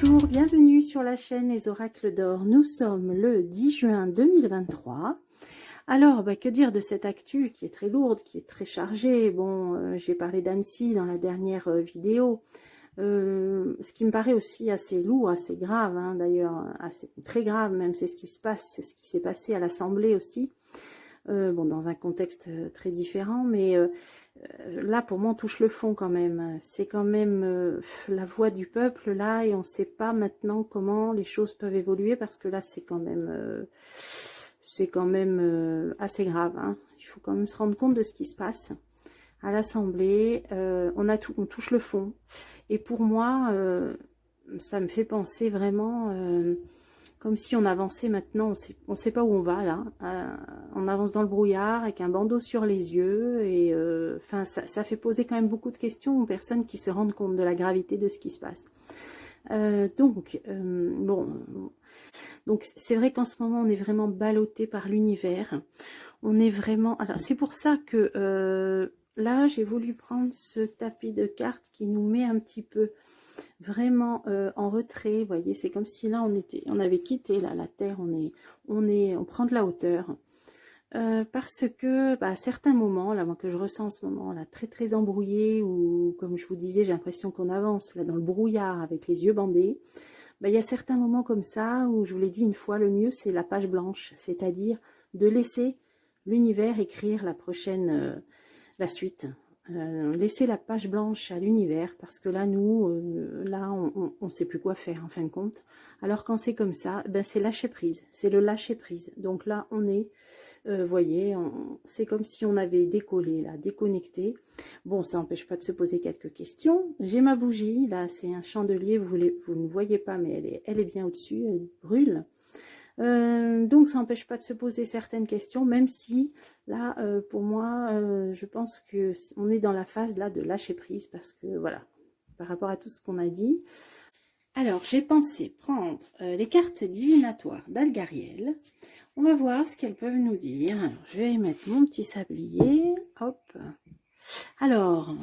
Bonjour, bienvenue sur la chaîne Les Oracles d'Or. Nous sommes le 10 juin 2023. Alors, que dire de cette actu qui est très lourde, qui est très chargée. Bon, j'ai parlé d'Annecy dans la dernière vidéo. Ce qui me paraît aussi assez lourd, assez grave, hein, d'ailleurs, très grave même, c'est ce qui se passe, c'est ce qui s'est passé à l'Assemblée aussi. Bon, dans un contexte très différent, mais là, pour moi, on touche le fond quand même. C'est quand même la voix du peuple, là, et on ne sait pas maintenant comment les choses peuvent évoluer, parce que là, c'est quand même assez grave, hein. Il faut quand même se rendre compte de ce qui se passe à l'Assemblée. On touche le fond. Et pour moi, ça me fait penser vraiment... comme si on avançait maintenant, on sait pas où on va là. On avance dans le brouillard avec un bandeau sur les yeux et enfin ça fait poser quand même beaucoup de questions aux personnes qui se rendent compte de la gravité de ce qui se passe. Bon, donc c'est vrai qu'en ce moment on est vraiment ballotté par l'univers. On est vraiment. Alors c'est pour ça que là j'ai voulu prendre ce tapis de cartes qui nous met un petit peu vraiment en retrait. Vous voyez, c'est comme si là on avait quitté la terre, on prend de la hauteur, parce que à certains moments là, moi que je ressens en ce moment là, très très embrouillé, ou comme je vous disais, j'ai l'impression qu'on avance là dans le brouillard avec les yeux bandés. Il y a certains moments comme ça où, je vous l'ai dit une fois, le mieux c'est la page blanche, c'est-à-dire de laisser l'univers écrire la suite. Laisser la page blanche à l'univers, parce que là nous là on sait plus quoi faire en fin de compte. Alors quand c'est comme ça, c'est lâcher prise, c'est le lâcher prise. Donc là on est voyez, c'est comme si on avait décollé là, déconnecté. Bon, ça n'empêche pas de se poser quelques questions. J'ai ma bougie là, c'est un chandelier, vous ne voyez pas, mais elle est bien au-dessus, elle brûle. Donc ça n'empêche pas de se poser certaines questions, même si là pour moi je pense que on est dans la phase là de lâcher prise, parce que voilà, par rapport à tout ce qu'on a dit. Alors j'ai pensé prendre les cartes divinatoires d'Algariel. On va voir ce qu'elles peuvent nous dire. Alors je vais mettre mon petit sablier, hop. Alors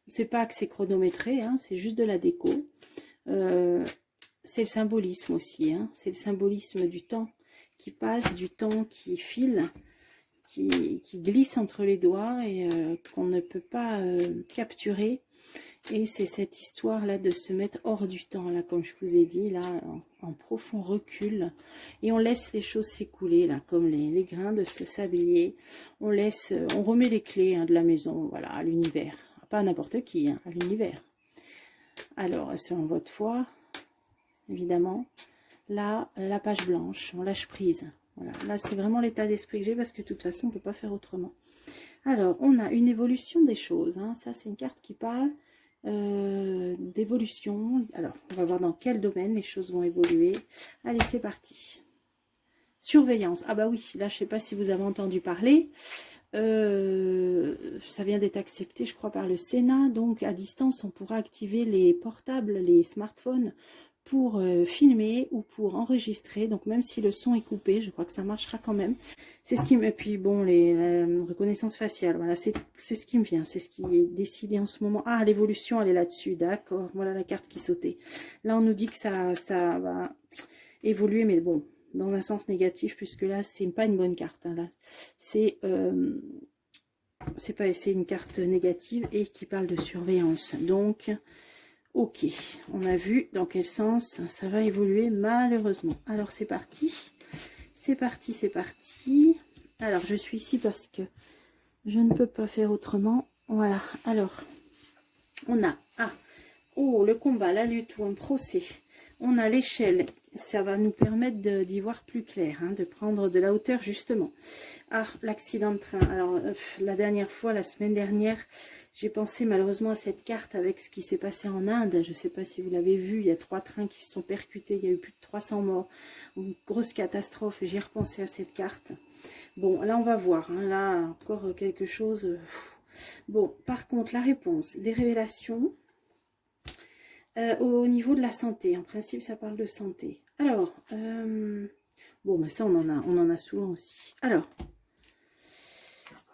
c'est pas que c'est chronométré, hein, c'est juste de la déco. C'est le symbolisme aussi, hein. C'est le symbolisme du temps qui passe, du temps qui file, qui glisse entre les doigts et qu'on ne peut pas capturer. Et c'est cette histoire-là de se mettre hors du temps, là, comme je vous ai dit, là, en profond recul. Et on laisse les choses s'écouler, là, comme les grains de ce sablier. On remet les clés, hein, de la maison, voilà, à l'univers. Pas à n'importe qui, hein, à l'univers. Alors, selon votre foi, évidemment, là, la page blanche, on lâche prise. Voilà. Là, c'est vraiment l'état d'esprit que j'ai, parce que de toute façon, on ne peut pas faire autrement. Alors, on a une évolution des choses, hein. Ça, c'est une carte qui parle d'évolution. Alors, on va voir dans quel domaine les choses vont évoluer. Allez, c'est parti. Surveillance. Ah bah oui, là, je ne sais pas si vous avez entendu parler. Ça vient d'être accepté, je crois, par le Sénat. Donc, à distance, on pourra activer les portables, les smartphones, pour filmer ou pour enregistrer. Donc même si le son est coupé, je crois que ça marchera quand même. C'est ce qui me... Puis bon, la reconnaissance faciale, voilà, c'est ce qui me vient, c'est ce qui est décidé en ce moment. Ah, l'évolution, elle est là-dessus, d'accord. Voilà la carte qui sautait. Là, on nous dit que ça va évoluer, mais bon, dans un sens négatif, puisque là, c'est pas une bonne carte, hein, là. C'est une carte négative et qui parle de surveillance. Donc... ok, on a vu dans quel sens ça va évoluer malheureusement. Alors c'est parti, c'est parti, c'est parti. Alors je suis ici parce que je ne peux pas faire autrement. Voilà, alors on a, le combat, la lutte ou un procès. On a l'échelle, ça va nous permettre d'y voir plus clair, hein, de prendre de la hauteur justement. Ah, l'accident de train. Alors la dernière fois, la semaine dernière, j'ai pensé malheureusement à cette carte avec ce qui s'est passé en Inde. Je ne sais pas si vous l'avez vu, il y a 3 trains qui se sont percutés, il y a eu plus de 300 morts. Une grosse catastrophe, j'ai repensé à cette carte. Bon, là on va voir, hein, là encore quelque chose. Bon, par contre, la réponse, des révélations au niveau de la santé. En principe, ça parle de santé. Alors, bon, ça on en a souvent aussi. Alors,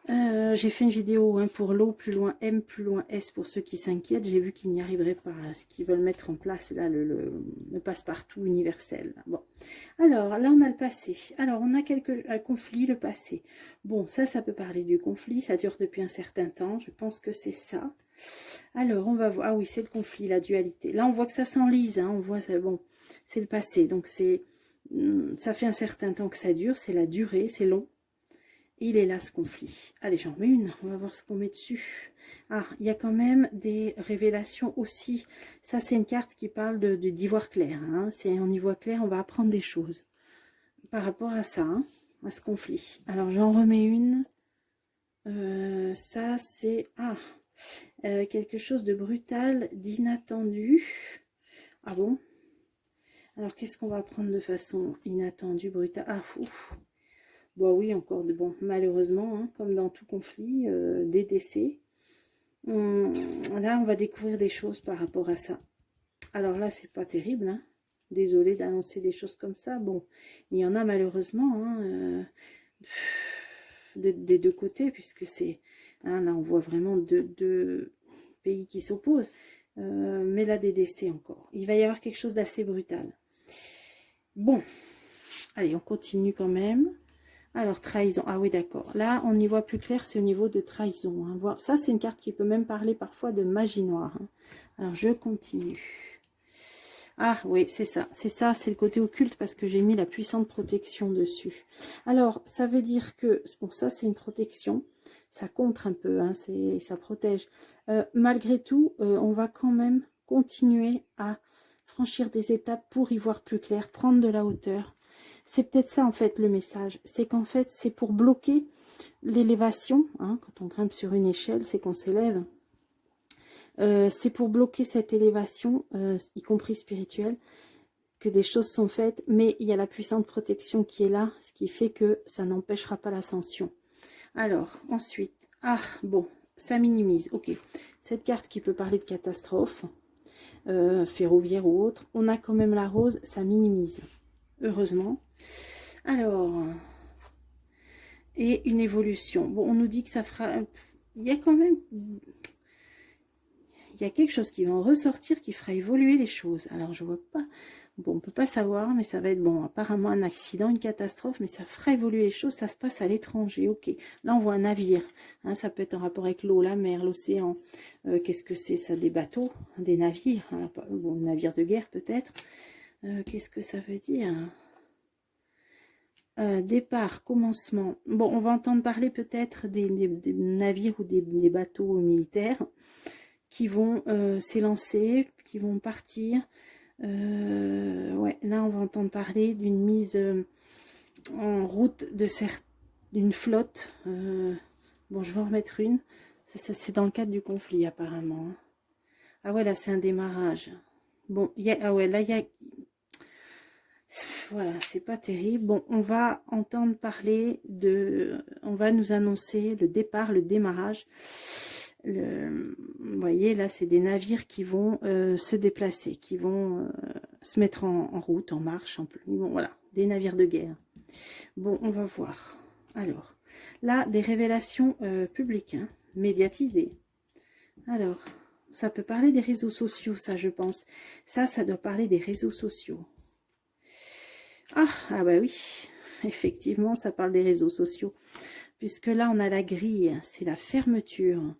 J'ai fait une vidéo hein, pour l'eau, plus loin M, plus loin S, pour ceux qui s'inquiètent. J'ai vu qu'ils n'y arriveraient pas, à ce qu'ils veulent mettre en place, là, le passe-partout universel. Bon, alors, là, on a le passé. Alors, on a un conflit, le passé. Bon, ça peut parler du conflit. Ça dure depuis un certain temps. Je pense que c'est ça. Alors, on va voir. Ah oui, c'est le conflit, la dualité. Là, on voit que ça s'enlise. Hein, on voit, ça, bon, c'est le passé. Donc, ça fait un certain temps que ça dure. C'est la durée, c'est long. Il est là ce conflit. Allez, j'en mets une. On va voir ce qu'on met dessus. Ah, il y a quand même des révélations aussi. Ça, c'est une carte qui parle d'ivoire clair. Hein. C'est en ivoire clair, on va apprendre des choses par rapport à ça, hein, à ce conflit. Alors, j'en remets une. Ça, c'est quelque chose de brutal, d'inattendu. Ah bon? Alors, qu'est-ce qu'on va apprendre de façon inattendue, brutale? Ah, ouf. Bon, oui, encore de bon, malheureusement, hein, comme dans tout conflit, des décès. Là, on va découvrir des choses par rapport à ça. Alors là, c'est pas terrible, hein. Désolée d'annoncer des choses comme ça. Bon, il y en a malheureusement hein, des deux côtés, puisque c'est... Hein, là, on voit vraiment deux pays qui s'opposent. Mais là, des décès encore. Il va y avoir quelque chose d'assez brutal. Bon, allez, on continue quand même. Alors, trahison. Ah oui, d'accord. Là, on y voit plus clair, c'est au niveau de trahison. Hein. Ça, c'est une carte qui peut même parler parfois de magie noire. Hein. Alors, je continue. Ah oui, c'est ça. C'est le côté occulte parce que j'ai mis la puissante protection dessus. Alors, ça veut dire que, bon, ça, c'est une protection. Ça contre un peu, hein, ça protège. Malgré tout, on va quand même continuer à franchir des étapes pour y voir plus clair, prendre de la hauteur. C'est peut-être ça en fait le message, c'est qu'en fait c'est pour bloquer l'élévation, hein, quand on grimpe sur une échelle, c'est qu'on s'élève, c'est pour bloquer cette élévation, y compris spirituelle, que des choses sont faites, mais il y a la puissante protection qui est là, ce qui fait que ça n'empêchera pas l'ascension. Alors, ensuite, bon, ça minimise, ok, cette carte qui peut parler de catastrophe, ferroviaire ou autre, on a quand même la rose, ça minimise, heureusement. Alors, et une évolution. Bon, on nous dit que ça fera... Il y a quand même... Il y a quelque chose qui va en ressortir qui fera évoluer les choses. Alors, je vois pas... Bon, on peut pas savoir, mais ça va être, bon, apparemment un accident, une catastrophe, mais ça fera évoluer les choses, ça se passe à l'étranger, ok. Là, on voit un navire, hein, ça peut être en rapport avec l'eau, la mer, l'océan. Qu'est-ce que c'est ça? Des bateaux, des navires, hein, bon, navire de guerre peut-être. Qu'est-ce que ça veut dire? Départ, commencement. Bon, on va entendre parler peut-être des navires ou des bateaux militaires qui vont s'élancer, qui vont partir. Ouais, là, on va entendre parler d'une mise en route d'une flotte. Bon, je vais en remettre une. C'est dans le cadre du conflit, apparemment. Ah ouais, là, c'est un démarrage. Bon, ah ouais, là, il y a... Voilà, c'est pas terrible. Bon, on va entendre parler on va nous annoncer le départ, le démarrage. Vous voyez, là, c'est des navires qui vont se déplacer, qui vont se mettre en route, en marche. Bon, voilà, des navires de guerre. Bon, on va voir. Alors, là, des révélations publiques, hein, médiatisées. Alors, ça peut parler des réseaux sociaux, ça, je pense. Ça doit parler des réseaux sociaux. Ah bah oui, effectivement, ça parle des réseaux sociaux. Puisque là, on a la grille, c'est la fermeture.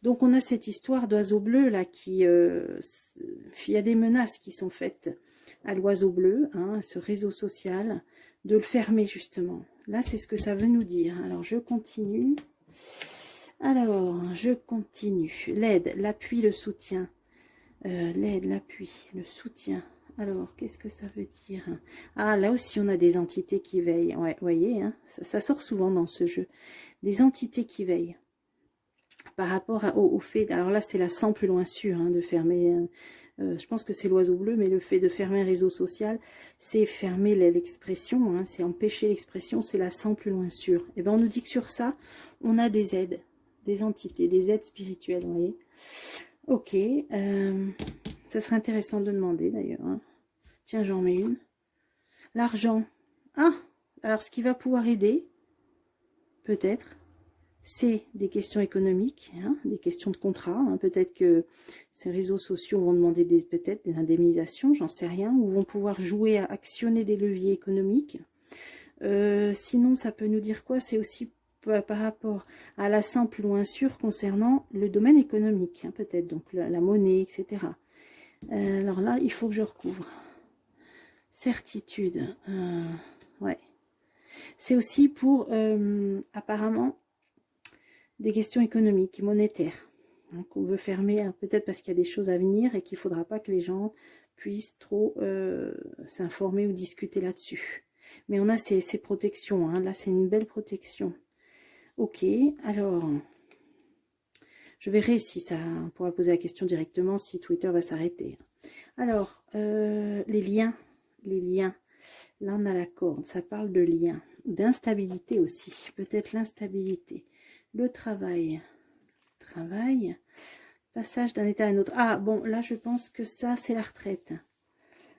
Donc, on a cette histoire d'oiseau bleu, là, il y a des menaces qui sont faites à l'oiseau bleu, hein, ce réseau social, de le fermer, justement. Là, c'est ce que ça veut nous dire. Alors, je continue. Alors, je continue. L'aide, l'appui, le soutien. L'aide, l'appui, le soutien. Alors, qu'est-ce que ça veut dire? Ah, là aussi, on a des entités qui veillent. Ouais, vous voyez, hein, ça sort souvent dans ce jeu. Des entités qui veillent. Par rapport au fait... Alors là, c'est la sans plus loin sûr, hein, de fermer... je pense que c'est l'oiseau bleu, mais le fait de fermer un réseau social, c'est fermer l'expression, hein, c'est empêcher l'expression, c'est la sans plus loin sûr. Et bien, on nous dit que sur ça, on a des aides, des entités, des aides spirituelles, vous voyez. Ok, ça serait intéressant de demander d'ailleurs. Hein. Tiens, j'en mets une. L'argent. Ah, alors ce qui va pouvoir aider, peut-être, c'est des questions économiques, hein, des questions de contrat. Hein. Peut-être que ces réseaux sociaux vont demander peut-être des indemnisations, j'en sais rien, ou vont pouvoir jouer à actionner des leviers économiques. Sinon, ça peut nous dire quoi? C'est aussi par rapport à la simple ou insure concernant le domaine économique, hein, peut-être, donc la monnaie, etc. Alors là, il faut que je recouvre. Certitude. Ouais. C'est aussi pour, apparemment, des questions économiques, monétaires, hein, qu'on veut fermer, hein, peut-être parce qu'il y a des choses à venir et qu'il ne faudra pas que les gens puissent trop s'informer ou discuter là-dessus. Mais on a ces protections, hein. Là c'est une belle protection. Ok, alors, je verrai si ça, on pourra poser la question directement, si Twitter va s'arrêter. Alors, les liens, là on a la corde, ça parle de liens, d'instabilité aussi, peut-être l'instabilité, le travail, passage d'un état à un autre. Ah bon, là je pense que ça c'est la retraite,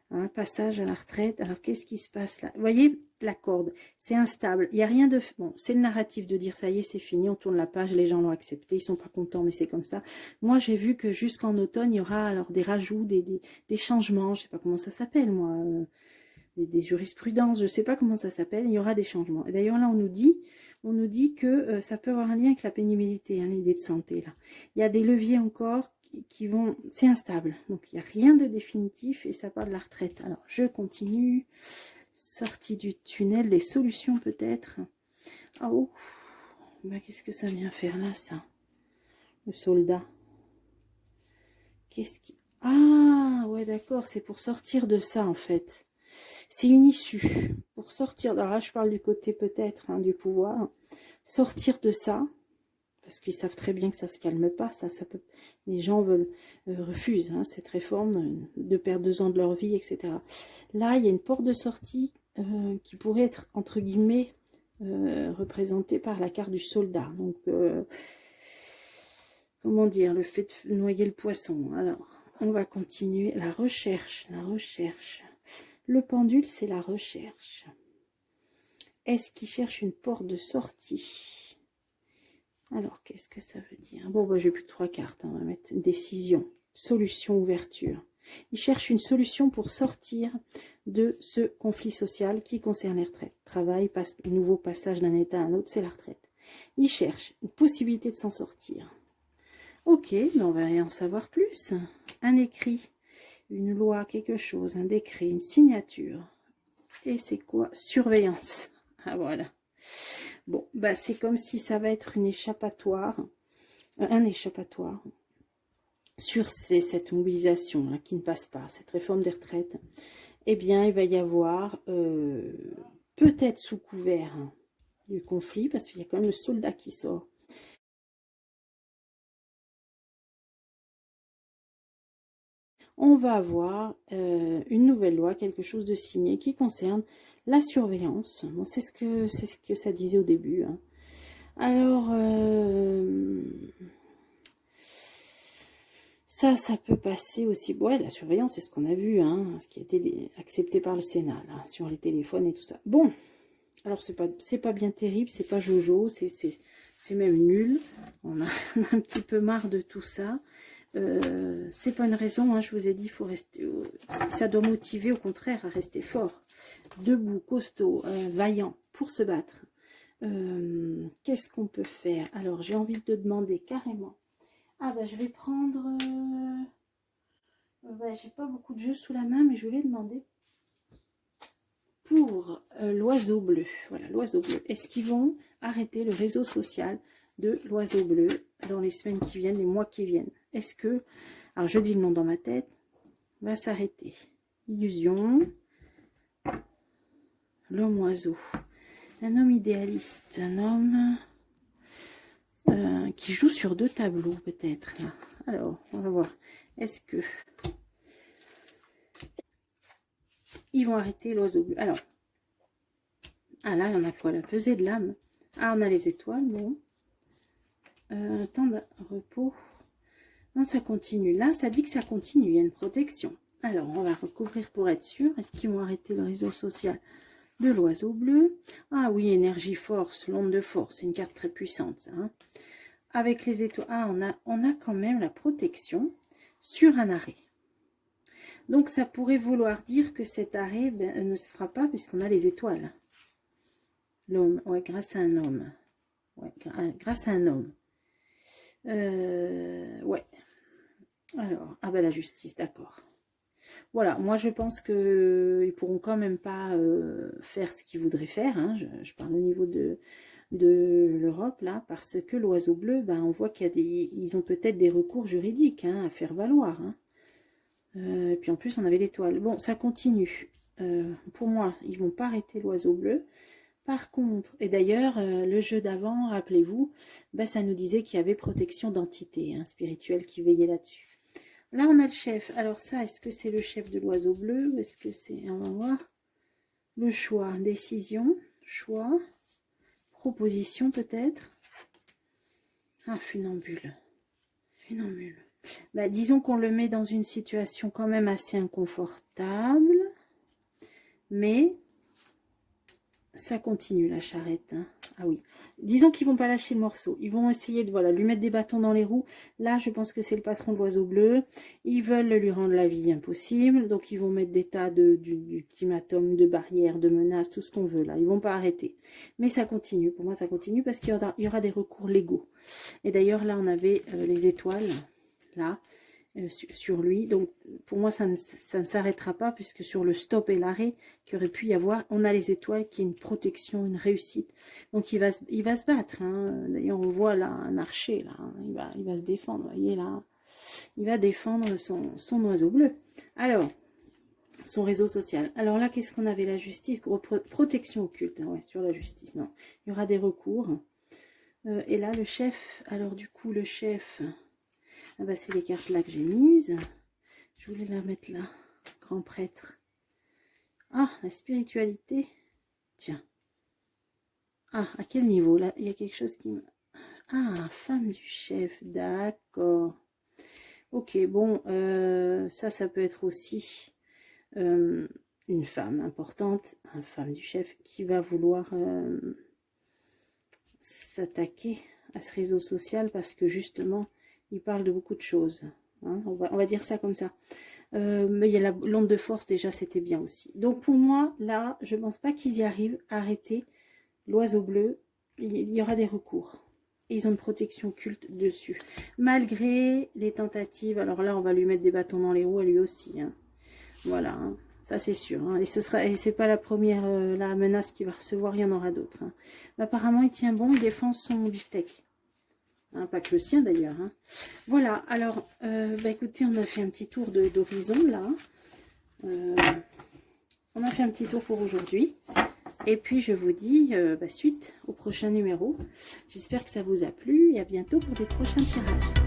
hein, passage à la retraite. Alors qu'est-ce qui se passe là? Vous voyez la corde, c'est instable, il n'y a rien de bon, c'est le narratif de dire ça y est c'est fini, on tourne la page, les gens l'ont accepté, ils sont pas contents mais c'est comme ça. Moi j'ai vu que jusqu'en automne il y aura alors des rajouts, des changements, je sais pas comment ça s'appelle moi, des jurisprudences, je sais pas comment ça s'appelle, il y aura des changements. Et d'ailleurs là on nous dit que ça peut avoir un lien avec la pénibilité, hein, l'idée de santé là. Il y a des leviers encore qui vont, c'est instable, donc il n'y a rien de définitif et ça parle de la retraite. Alors je continue, sortie du tunnel, des solutions peut-être. Oh, bah, qu'est-ce que ça vient faire là ça? Le soldat. Qu'est-ce qui... Ah ouais d'accord, c'est pour sortir de ça en fait. C'est une issue pour sortir. Alors là, je parle du côté peut-être hein, du pouvoir. Sortir de ça, parce qu'ils savent très bien que ça se calme pas. Ça peut. Les gens veulent refusent hein, cette réforme de perdre 2 ans de leur vie, etc. Là, il y a une porte de sortie qui pourrait être entre guillemets représentée par la carte du soldat. Donc, comment dire, le fait de noyer le poisson. Alors, on va continuer la recherche, la recherche. Le pendule, c'est la recherche. Est-ce qu'il cherche une porte de sortie? Alors, qu'est-ce que ça veut dire? Bon, bah, j'ai plus que 3 cartes. Hein. On va mettre décision, solution, ouverture. Il cherche une solution pour sortir de ce conflit social qui concerne les retraites. Travail, nouveau passage d'un état à un autre, c'est la retraite. Il cherche une possibilité de s'en sortir. Ok, ben on va en savoir plus. Un écrit, une loi, quelque chose, un décret, une signature. Et c'est quoi? Surveillance. Ah voilà. Bon, bah c'est comme si ça va être une échappatoire, un échappatoire sur cette mobilisation là, qui ne passe pas, cette réforme des retraites. Eh bien, il va y avoir, peut-être sous couvert hein, du conflit, parce qu'il y a quand même le soldat qui sort. On va avoir une nouvelle loi, quelque chose de signé qui concerne la surveillance. Bon, c'est ce que ça disait au début. Hein. Alors, ça peut passer aussi. Ouais, la surveillance, c'est ce qu'on a vu, hein, ce qui a été accepté par le Sénat, là, sur les téléphones et tout ça. Bon, alors c'est pas bien terrible, c'est pas Jojo, c'est même nul. On a un petit peu marre de tout ça. C'est pas une raison, hein, je vous ai dit, il faut rester. Ça doit motiver au contraire à rester fort, debout, costaud, vaillant pour se battre. Qu'est-ce qu'on peut faire? Alors j'ai envie de demander carrément. Ah bah je vais prendre. Bah, j'ai pas beaucoup de jeux sous la main, mais je voulais demander pour l'oiseau bleu. Voilà, l'oiseau bleu. Est-ce qu'ils vont arrêter le réseau social de l'oiseau bleu dans les semaines qui viennent, les mois qui viennent? Est-ce que, alors je dis le nom dans ma tête, va s'arrêter? Illusion, l'homme oiseau, un homme idéaliste, un homme qui joue sur 2 tableaux peut-être. Alors, on va voir. Est-ce que ils vont arrêter l'oiseau bleu? Alors, ah là, il y en a quoi? La pesée de l'âme. Ah, on a les étoiles, bon. Temps de repos. Non, ça continue. Là, ça dit que ça continue. Il y a une protection. Alors, on va recouvrir pour être sûr. Est-ce qu'ils vont arrêter le réseau social? de l'oiseau bleu. Ah oui, énergie force, l'onde de force, c'est une carte très puissante, ça, hein. Avec les étoiles, ah, on a quand même la protection sur un arrêt. Donc ça pourrait vouloir dire que cet arrêt ne se fera pas puisqu'on a les étoiles. L'homme, ouais, grâce à un homme. Ouais, grâce à un homme. Ouais. Alors, ah ben la justice, d'accord. Voilà, moi je pense qu'ils ne pourront quand même pas faire ce qu'ils voudraient faire, hein. Je parle au niveau de l'Europe, là, parce que l'oiseau bleu, ben, on voit qu'il y a ils ont peut-être des recours juridiques, hein, à faire valoir, hein. Et puis en plus, on avait l'étoile. Bon, ça continue. Pour moi, ils vont pas arrêter l'oiseau bleu. Par contre, et d'ailleurs, le jeu d'avant, rappelez-vous, ben, ça nous disait qu'il y avait protection d'entités, hein, spirituelles qui veillaient là-dessus. Là, on a le chef. Alors ça, est-ce que c'est le chef de l'oiseau bleu? Est-ce que c'est... On va voir. Le choix, décision, choix, proposition peut-être. Ah, funambule. Funambule. Bah, disons qu'on le met dans une situation quand même assez inconfortable. Mais ça continue la charrette, hein. Ah oui. Disons qu'ils vont pas lâcher le morceau. Ils vont essayer de voilà, lui mettre des bâtons dans les roues. Là, je pense que c'est le patron de l'oiseau bleu. Ils veulent lui rendre la vie impossible. Donc, ils vont mettre des tas d'ultimatums, de barrières, de menaces, tout ce qu'on veut là. Ils vont pas arrêter. Mais ça continue. Pour moi, ça continue parce qu'il y aura des recours légaux. Et d'ailleurs, là, on avait les étoiles. Là. Sur lui, donc pour moi ça ne s'arrêtera pas puisque sur le stop et l'arrêt qu'il aurait pu y avoir, on a les étoiles qui est une protection, une réussite, donc il va se battre, hein. D'ailleurs on voit là un archer là, hein. Il va se défendre, vous voyez là, il va défendre son oiseau bleu. Alors son réseau social, alors là qu'est-ce qu'on avait? La justice, protection occulte, hein, ouais, sur la justice, non, il y aura des recours, et là le chef, alors du coup le chef, ah bah c'est les cartes là que j'ai mises. Je voulais la mettre là. Grand prêtre. Ah, la spiritualité. Tiens. Ah, à quel niveau? Là, il y a quelque chose qui me... Ah, femme du chef. D'accord. Ok, bon. Ça peut être aussi une femme importante, une femme du chef, qui va vouloir s'attaquer à ce réseau social parce que justement... Il parle de beaucoup de choses, hein, on va dire ça comme ça. Mais il y a l'onde de force, déjà, c'était bien aussi. Donc, pour moi, là, je ne pense pas qu'ils y arrivent à arrêter l'oiseau bleu. Il y aura des recours. Et ils ont une protection occulte dessus. Malgré les tentatives, alors là, on va lui mettre des bâtons dans les roues, à lui aussi. Hein. Voilà, hein, ça c'est sûr. Hein. Et c'est pas la première la menace qu'il va recevoir, il y en aura d'autres. Hein. Apparemment, il tient bon, il défend son beefsteak. Hein, pas que le sien d'ailleurs. Hein. Voilà, alors, bah, écoutez, on a fait un petit tour d'horizon là. On a fait un petit tour pour aujourd'hui. Et puis, je vous dis bah, suite au prochain numéro. J'espère que ça vous a plu et à bientôt pour des prochains tirages.